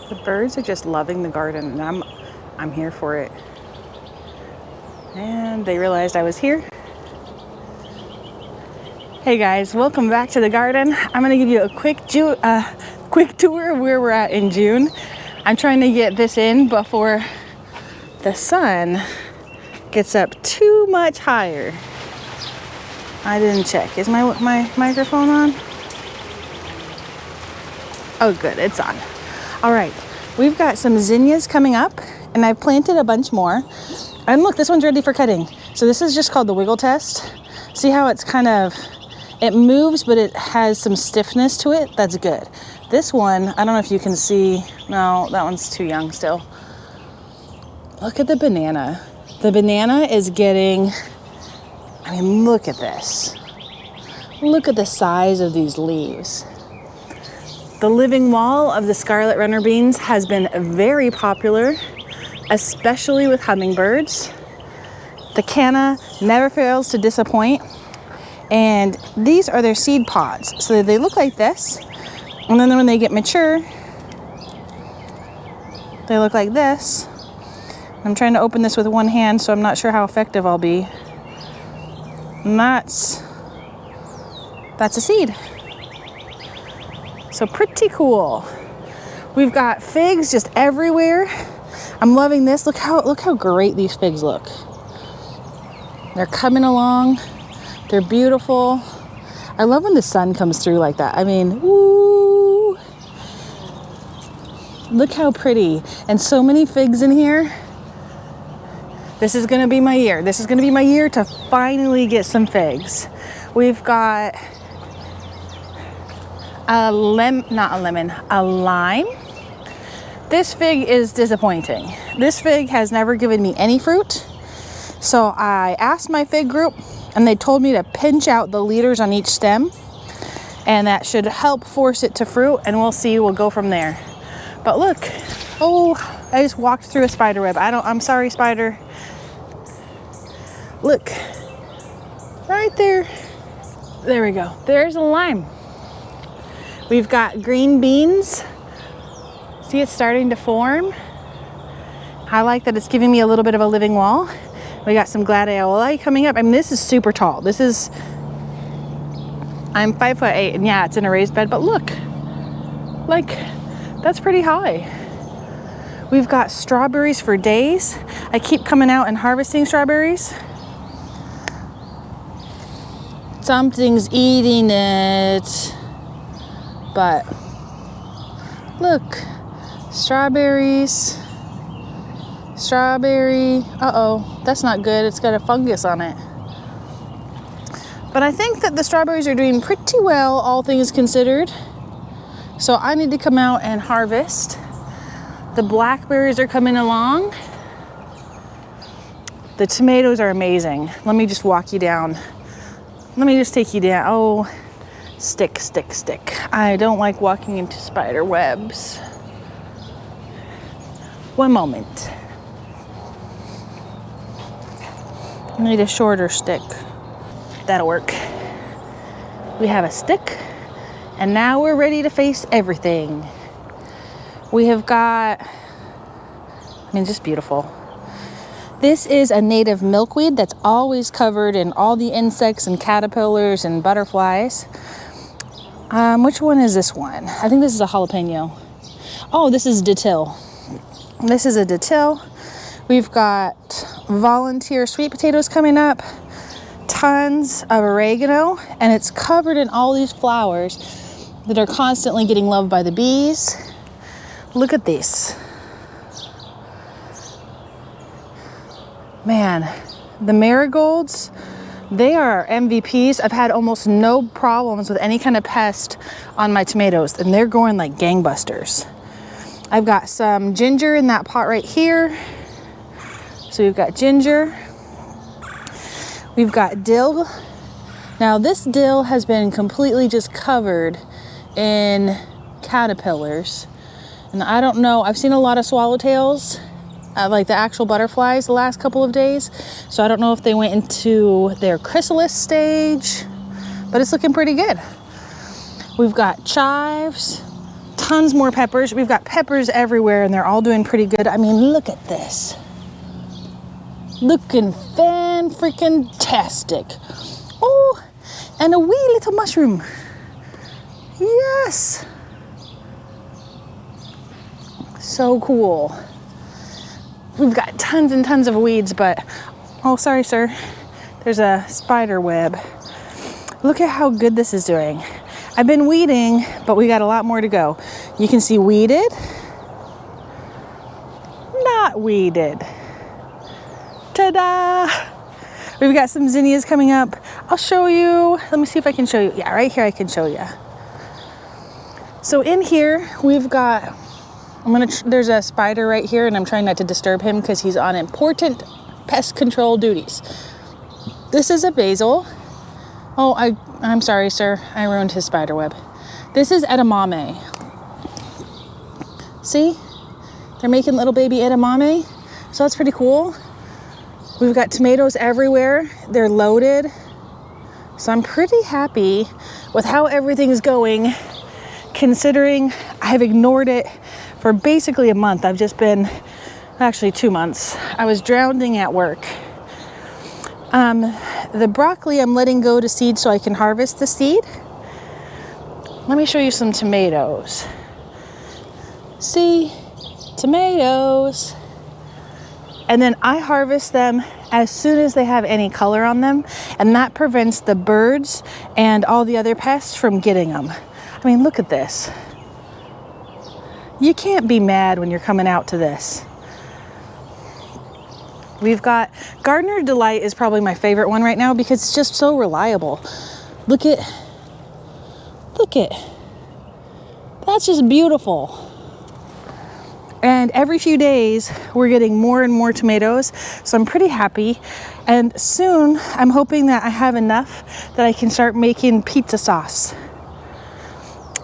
The birds are just loving the garden, and I'm here for it. And they realized I was here. Hey guys, welcome back to the garden. I'm gonna give you a quick tour of where we're at in June. I'm trying to get this in before the sun gets up too much higher. I didn't check. Is my microphone on? Oh good, it's on. All right, we've got some zinnias coming up, and I've planted a bunch more. And look, this one's ready for cutting. So this is just called the wiggle test. See how it's kind of, it moves, but it has some stiffness to it. That's good. This one, I don't know if you can see. No, that one's too young still. Look at the banana. The banana is getting, I mean, look at this. Look at the size of these leaves. The living wall of the scarlet runner beans has been very popular, especially with hummingbirds. The canna never fails to disappoint. And these are their seed pods. So they look like this. And then when they get mature, they look like this. I'm trying to open this with one hand, so I'm not sure how effective I'll be. And that's a seed. So pretty cool. We've got figs just everywhere. I'm loving this. Look how great these figs look. They're coming along. They're beautiful. I love when the sun comes through like that. I mean, woo! Look how pretty. And so many figs in here. This is gonna be my year. This is gonna be my year to finally get some figs. We've got a lime. This fig is disappointing. This fig has never given me any fruit. So I asked my fig group, and they told me to pinch out the leaders on each stem, and that should help force it to fruit, and we'll see, we'll go from there. But look, oh, I just walked through a spider web. I'm sorry, spider. Look, right there. There we go. There's a lime. We've got green beans. See, it's starting to form. I like that it's giving me a little bit of a living wall. We got some gladioli coming up. I mean, this is super tall. I'm 5'8", and yeah, it's in a raised bed, but look, like, that's pretty high. We've got strawberries for days. I keep coming out and harvesting strawberries. Something's eating it. But look, strawberries, strawberry. Uh-oh, that's not good. It's got a fungus on it. But I think that the strawberries are doing pretty well, all things considered. So I need to come out and harvest. The blackberries are coming along. The tomatoes are amazing. Let me just walk you down. Let me just take you down. Oh, stick. I don't like walking into spider webs. One moment. I need a shorter stick. That'll work. We have a stick, and now we're ready to face everything. We have got, I mean, just beautiful. This is a native milkweed that's always covered in all the insects and caterpillars and butterflies. Which one is this one? I think this is a jalapeno. Oh, this is datil. This is a datil. We've got volunteer sweet potatoes coming up, tons of oregano, and it's covered in all these flowers that are constantly getting loved by the bees. Look at these. Man, the marigolds, they are MVPs. I've had almost no problems with any kind of pest on my tomatoes, and they're growing like gangbusters. I've got some ginger in that pot right here. So we've got ginger. We've got dill. Now this dill has been completely just covered in caterpillars. And I don't know, I've seen a lot of swallowtails, like the actual butterflies the last couple of days. So I don't know if they went into their chrysalis stage, but it's looking pretty good. We've got chives, tons more peppers. We've got peppers everywhere and they're all doing pretty good. I mean, look at this. Looking fan-freaking-tastic. Oh, and a wee little mushroom. Yes. So cool. We've got tons and tons of weeds, but, oh, sorry, sir. There's a spider web. Look at how good this is doing. I've been weeding, but we got a lot more to go. You can see weeded, not weeded. Ta-da! We've got some zinnias coming up. I'll show you. Let me see if I can show you. Yeah, right here I can show you. So in here, we've got, there's a spider right here, and I'm trying not to disturb him because he's on important pest control duties. This is a basil. Oh, I'm sorry, sir. I ruined his spider web. This is edamame. See? They're making little baby edamame. So that's pretty cool. We've got tomatoes everywhere. They're loaded. So I'm pretty happy with how everything's going, considering I've ignored it for basically a month. I've just been, actually 2 months. I was drowning at work. The broccoli I'm letting go to seed so I can harvest the seed. Let me show you some tomatoes. See? Tomatoes. And then I harvest them as soon as they have any color on them, and that prevents the birds and all the other pests from getting them. I mean, look at this. You can't be mad when you're coming out to this. We've got Gardener Delight is probably my favorite one right now because it's just so reliable. Look at, that's just beautiful. And every few days we're getting more and more tomatoes, so I'm pretty happy. And soon I'm hoping that I have enough that I can start making pizza sauce.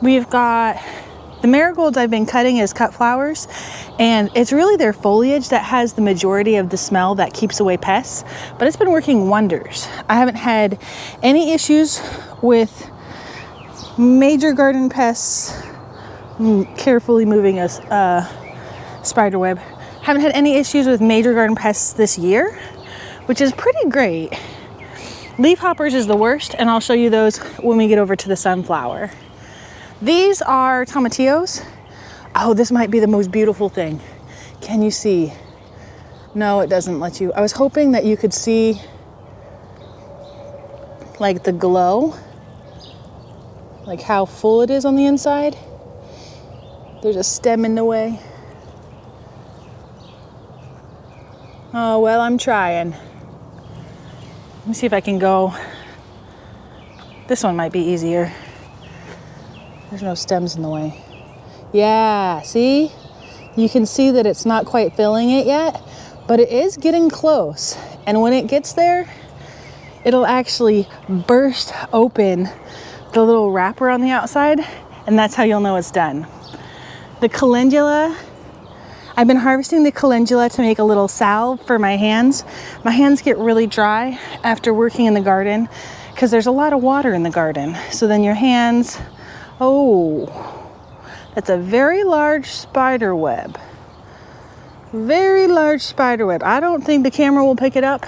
We've got the marigolds I've been cutting as cut flowers, and it's really their foliage that has the majority of the smell that keeps away pests, but it's been working wonders. I haven't had any issues with major garden pests. I'm carefully moving a spider web. Haven't had any issues with major garden pests this year, which is pretty great. Leaf hoppers is the worst, and I'll show you those when we get over to the sunflower. These are tomatillos. Oh, this might be the most beautiful thing. Can you see? No, it doesn't let you. I was hoping that you could see like the glow, like how full it is on the inside. There's a stem in the way. Oh, well, I'm trying. Let me see if I can go. This one might be easier. There's no stems in the way. Yeah, see? You can see that it's not quite filling it yet, but it is getting close. And when it gets there, it'll actually burst open the little wrapper on the outside, and that's how you'll know it's done. The calendula, I've been harvesting the calendula to make a little salve for my hands. My hands get really dry after working in the garden because there's a lot of water in the garden. So then your hands, oh, that's a very large spider web. Very large spider web. I don't think the camera will pick it up,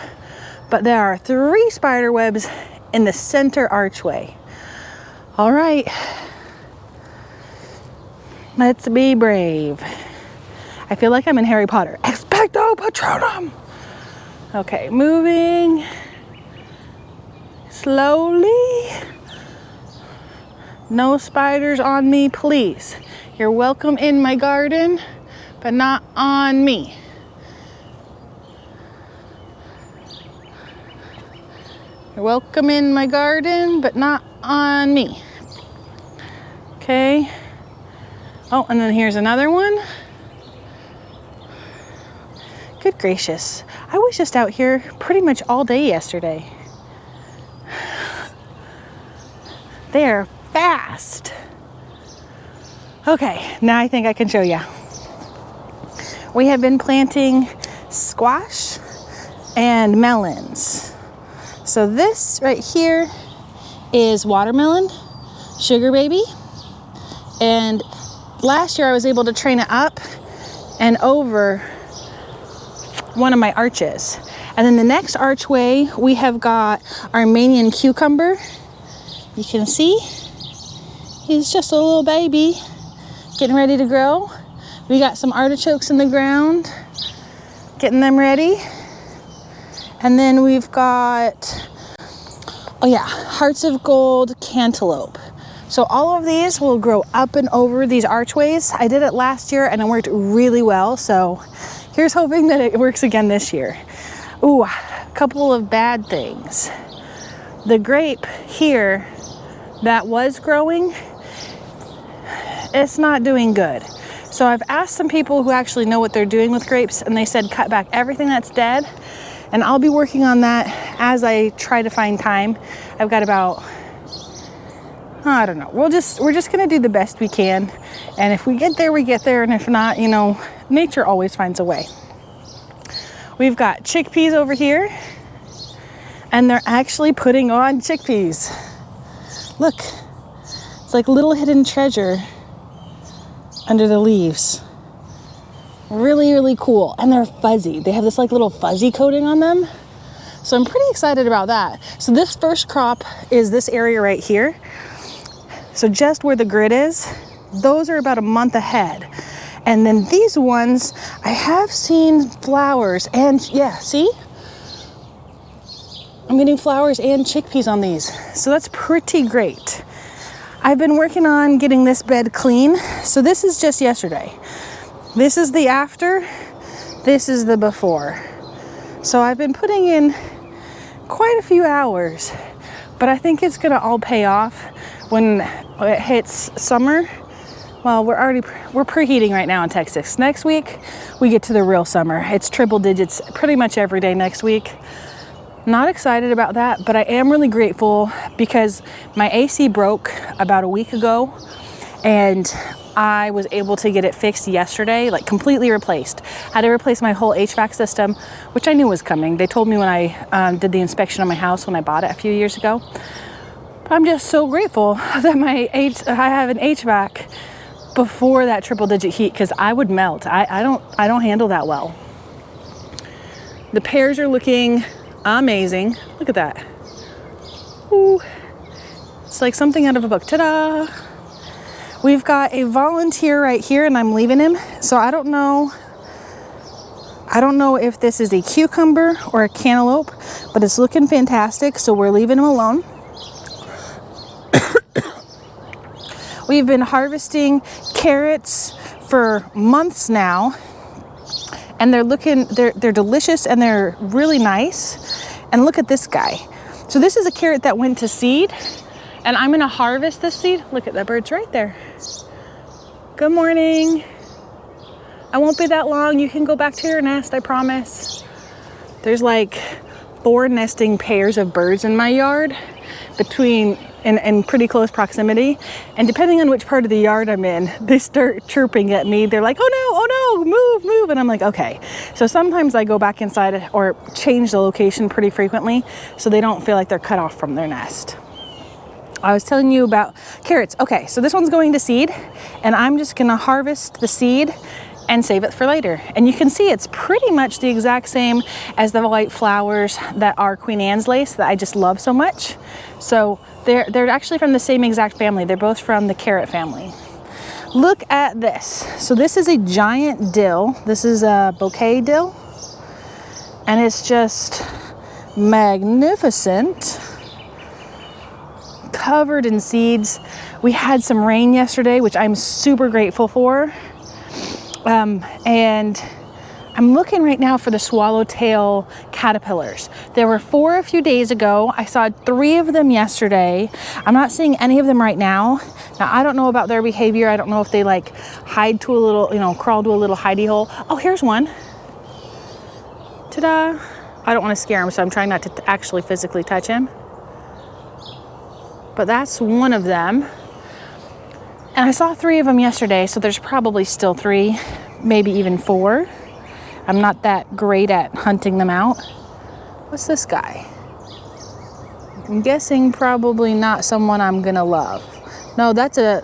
but there are 3 spider webs in the center archway. All right, let's be brave. I feel like I'm in Harry Potter. Expecto Patronum. Okay, moving slowly. No spiders on me, please. You're welcome in my garden, but not on me. You're welcome in my garden, but not on me. Okay. Oh, and then here's another one. Good gracious. I was just out here pretty much all day yesterday. They're fast. Okay, now I think I can show you. We have been planting squash and melons. So this right here is watermelon, sugar baby, and last year I was able to train it up and over one of my arches. And then the next archway, we have got Armenian cucumber. You can see, he's just a little baby getting ready to grow. We got some artichokes in the ground, getting them ready. And then we've got, oh yeah, hearts of gold cantaloupe. So all of these will grow up and over these archways. I did it last year and it worked really well. So here's hoping that it works again this year. Ooh, a couple of bad things. The grape here that was growing, it's not doing good. So I've asked some people who actually know what they're doing with grapes, and they said cut back everything that's dead. And I'll be working on that as I try to find time. I've got about, I don't know. We're just gonna do the best we can. And if we get there, we get there. And if not, you know, nature always finds a way. We've got chickpeas over here, and they're actually putting on chickpeas. Look, it's like little hidden treasure under the leaves. Really, really cool. And they're fuzzy. They have this like little fuzzy coating on them. So I'm pretty excited about that. So this first crop is this area right here. So just where the grid is, those are about a month ahead. And then these ones, I have seen flowers and yeah, see? I'm getting flowers and chickpeas on these. So that's pretty great. I've been working on getting this bed clean. So this is just yesterday. This is the after, this is the before. So I've been putting in quite a few hours, but I think it's gonna all pay off when it hits summer. Well, we're preheating right now in Texas. Next week, we get to the real summer. It's triple digits pretty much every day next week. Not excited about that, but I am really grateful because my AC broke about a week ago and I was able to get it fixed yesterday, like completely replaced. Had to replace my whole HVAC system, which I knew was coming. They told me when I did the inspection on my house when I bought it a few years ago. But I'm just so grateful that I have an HVAC before that triple digit heat, because I would melt. I don't handle that well. The pears are looking amazing. Look at that. Ooh. It's like something out of a book. Ta-da! We've got a volunteer right here and I'm leaving him. So I don't know if this is a cucumber or a cantaloupe, but it's looking fantastic. So we're leaving him alone. We've been harvesting carrots for months now, and they're delicious and they're really nice. And look at this guy. So this is a carrot that went to seed, and I'm gonna harvest this seed. Look at that bird's right there. Good morning. I won't be that long. You can go back to your nest, I promise. There's like 4 nesting pairs of birds in my yard in pretty close proximity. And depending on which part of the yard I'm in, they start chirping at me. They're like, oh no, move. And I'm like, okay. So sometimes I go back inside or change the location pretty frequently so they don't feel like they're cut off from their nest. I was telling you about carrots. Okay, so this one's going to seed, and I'm just gonna harvest the seed and save it for later. And you can see it's pretty much the exact same as the white flowers that are Queen Anne's lace that I just love so much. So they're actually from the same exact family. They're both from the carrot family. Look at this. So this is a giant dill. This is a bouquet dill, and it's just magnificent. Covered in seeds. We had some rain yesterday, which I'm super grateful for. And I'm looking right now for the swallowtail caterpillars. There were 4 a few days ago. I saw 3 of them yesterday. I'm not seeing any of them right now. Now, I don't know about their behavior. I don't know if they like hide to a little, crawl to a little hidey hole. Oh, here's one. Ta-da. I don't want to scare him, so I'm trying not to actually physically touch him. But that's one of them. And I saw 3 of them yesterday, so there's probably still 3, maybe even 4. I'm not that great at hunting them out. What's this guy? I'm guessing probably not someone I'm gonna love. No, that's a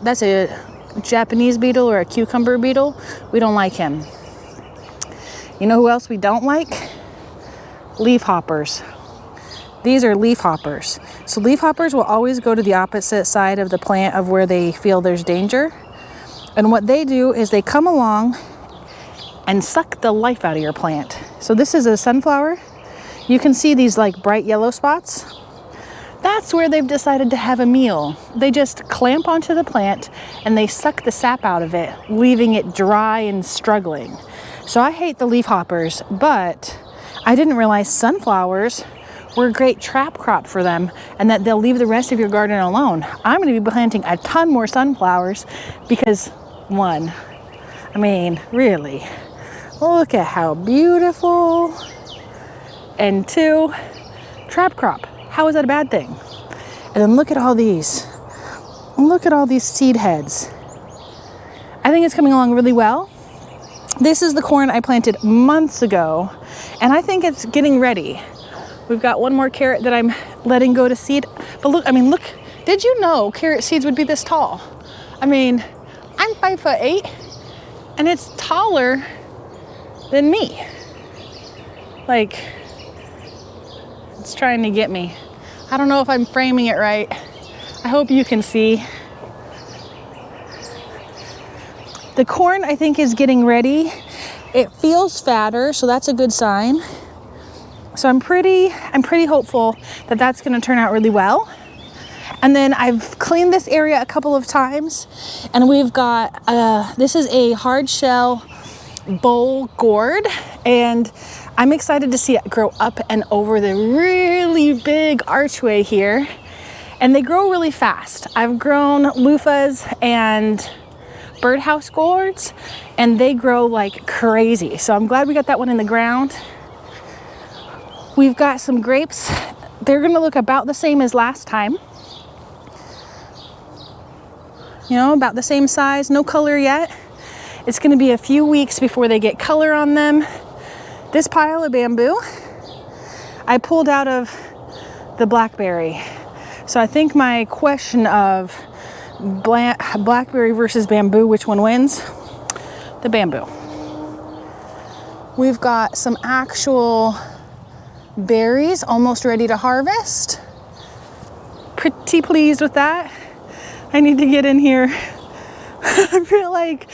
Japanese beetle or a cucumber beetle. We don't like him. You know who else we don't like? Leaf hoppers. These are leaf hoppers. So leaf hoppers will always go to the opposite side of the plant of where they feel there's danger. And what they do is they come along and suck the life out of your plant. So this is a sunflower. You can see these like bright yellow spots. That's where they've decided to have a meal. They just clamp onto the plant and they suck the sap out of it, leaving it dry and struggling. So I hate the leaf hoppers, but I didn't realize sunflowers were a great trap crop for them and that they'll leave the rest of your garden alone. I'm gonna be planting a ton more sunflowers because one, I mean, really, look at how beautiful. And two, trap crop. How is that a bad thing? And then look at all these. Look at all these seed heads. I think it's coming along really well. This is the corn I planted months ago, and I think it's getting ready. We've got one more carrot that I'm letting go to seed. But look, I mean, look, did you know carrot seeds would be this tall? I mean, I'm 5'8", and it's taller than me. Like, it's trying to get me. I don't know if I'm framing it right. I hope you can see. The corn, I think, is getting ready. It feels fatter, so that's a good sign. So I'm pretty hopeful that that's going to turn out really well. And then I've cleaned this area a couple of times, and we've got this is a hard shell bowl gourd, and I'm excited to see it grow up and over the really big archway here. And they grow really fast. I've grown loofahs and birdhouse gourds, and they grow like crazy. So I'm glad we got that one in the ground. We've got some grapes. They're gonna look about the same as last time. You know, about the same size, no color yet. It's gonna be a few weeks before they get color on them. This pile of bamboo, I pulled out of the blackberry. So I think my question of blackberry versus bamboo, which one wins? The bamboo. We've got some actual berries almost ready to harvest. Pretty pleased with that. I need to get in here. I feel like,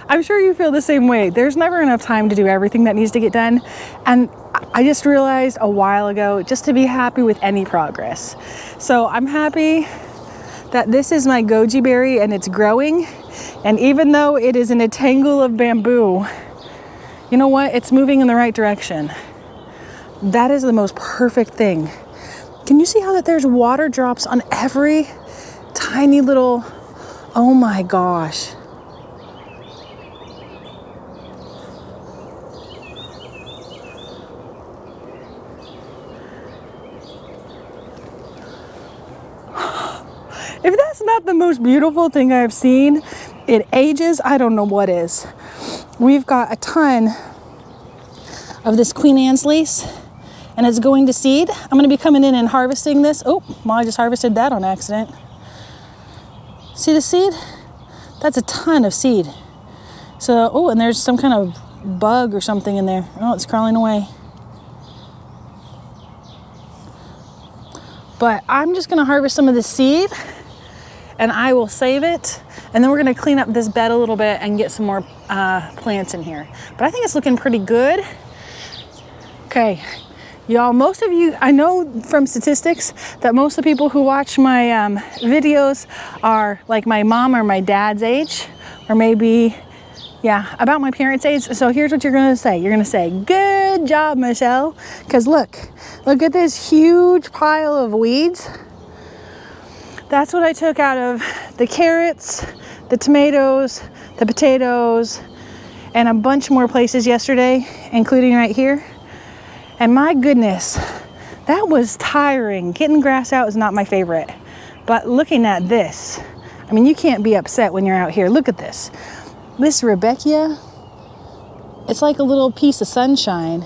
I'm sure you feel the same way. There's never enough time to do everything that needs to get done. And I just realized a while ago just to be happy with any progress. So I'm happy that this is my goji berry and it's growing. And even though it is in a tangle of bamboo, you know what? It's moving in the right direction. That is the most perfect thing. Can you see how that there's water drops on every tiny little, oh my gosh. If that's not the most beautiful thing I've seen in ages, I don't know what is. We've got a ton of this Queen Anne's lace, and it's going to seed. I'm going to be coming in and harvesting this. Oh, well, I just harvested that on accident. See the seed? That's a ton of seed. So, oh, and there's some kind of bug or something in there. Oh, it's crawling away. But I'm just going to harvest some of the seed, and I will save it. And then we're going to clean up this bed a little bit and get some more plants in here. But I think it's looking pretty good. Okay, y'all, most of you, I know from statistics that most of the people who watch my videos are like my mom or my dad's age, or maybe, yeah, about my parents' age. So here's what you're gonna say. You're gonna say, good job, Michelle. Because look at this huge pile of weeds. That's what I took out of the carrots, the tomatoes, the potatoes, and a bunch more places yesterday, including right here. And my goodness, that was tiring. Getting grass out is not my favorite. But looking at this, I mean, you can't be upset when you're out here. Look at this. This Rebecca, it's like a little piece of sunshine.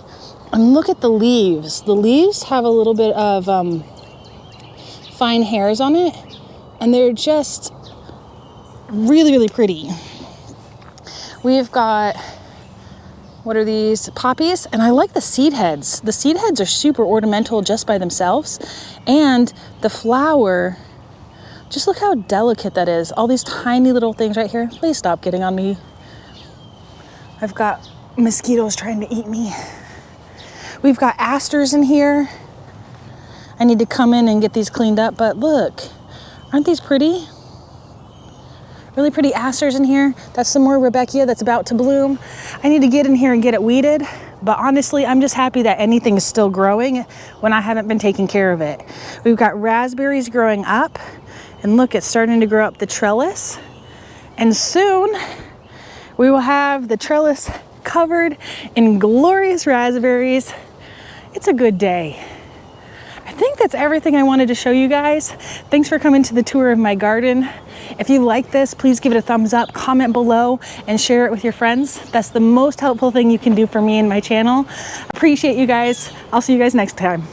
And look at the leaves. The leaves have a little bit of fine hairs on it. And they're just really, really pretty. We've got, what are these? Poppies. And I like the seed heads. The seed heads are super ornamental just by themselves. And the flower, just look how delicate that is. All these tiny little things right here. Please stop getting on me. I've got mosquitoes trying to eat me. We've got asters in here. I need to come in and get these cleaned up, but look, aren't these pretty? Really pretty asters in here. That's some more Rebecca that's about to bloom. I need to get in here and get it weeded, but honestly, I'm just happy that anything is still growing when I haven't been taking care of it. We've got raspberries growing up, and look, it's starting to grow up the trellis. And soon, we will have the trellis covered in glorious raspberries. It's a good day. I think that's everything I wanted to show you guys. Thanks for coming to the tour of my garden. If you like this, please give it a thumbs up, comment below, and share it with your friends. That's the most helpful thing you can do for me and my channel. Appreciate you guys. I'll see you guys next time.